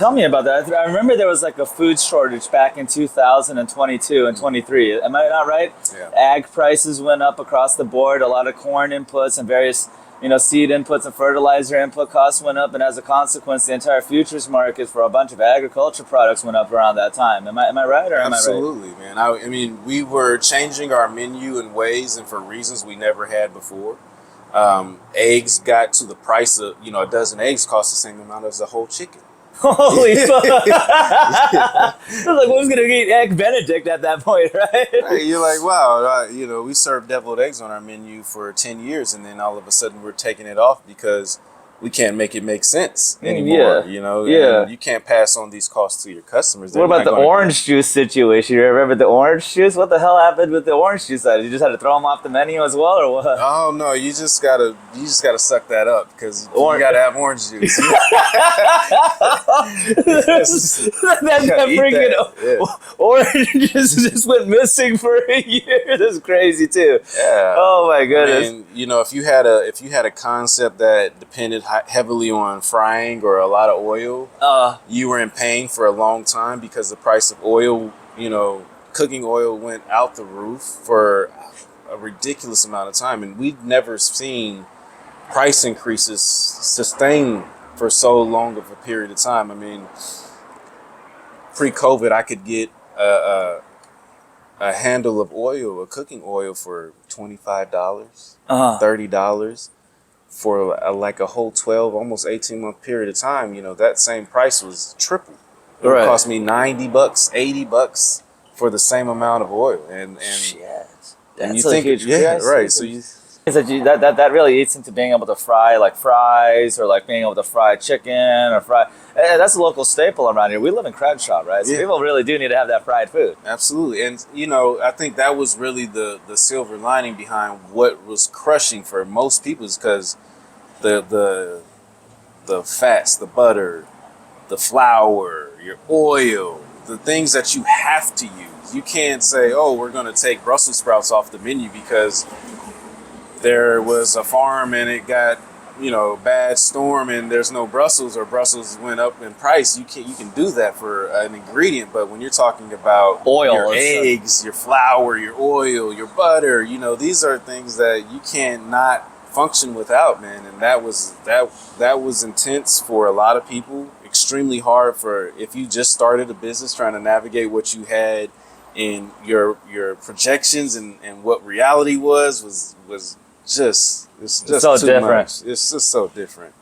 Tell me about that. I remember there was like a food shortage back in 2022 and 23. Am I not right? Yeah. Ag prices went up across the board. A lot of corn inputs and various, seed inputs and fertilizer input costs went up, and as a consequence, the entire futures market for a bunch of agriculture products went up around that time. Am I right or am I right? Absolutely, man. I mean, we were changing our menu in ways and for reasons we never had before. Eggs got to the price of, a dozen eggs cost the same amount as a whole chicken. Holy fuck! I was like, who's gonna eat egg Benedict at that point, right? Hey, you're like, wow, we served deviled eggs on our menu for 10 years, and then all of a sudden we're taking it off because we can't make it make sense anymore. Yeah. And you can't pass on these costs to your customers. What about the orange juice situation? You remember the orange juice? What the hell happened with the orange juice? You just had to throw them off the menu as well, or what? Oh no, you just gotta suck that up because you gotta have orange juice. that freaking orange just went missing for a year. That's crazy too. Yeah. Oh my goodness. And if you had a concept that depended heavily on frying or a lot of oil, you were in pain for a long time because the price of oil, cooking oil went out the roof for a ridiculous amount of time, and we'd never seen price increases sustain for so long of a period of time. I mean, pre-COVID, I could get a handle of oil, a cooking oil, for $25, $30 for like a whole 12, almost 18-month period of time. That same price was triple. It would cost me $90, $80 for the same amount of oil. And shit, and you that's think, huge right. So that really eats into being able to fry like fries, or like being able to fry chicken or fry. That's a local staple around here. We live in Crenshaw, right? So people really do need to have that fried food. Absolutely. And I think that was really the silver lining behind what was crushing for most people, is because the fats, the butter, the flour, your oil, the things that you have to use. You can't say, oh, we're going to take Brussels sprouts off the menu because there was a farm and it got, bad storm and there's no Brussels, or Brussels went up in price. You can do that for an ingredient, but when you're talking about oil, your eggs, your flour, your oil, your butter, these are things that you can't not function without, man. And that was intense for a lot of people, extremely hard for if you just started a business trying to navigate what you had in your projections and what reality was just it's just so too different. much. It's just so different.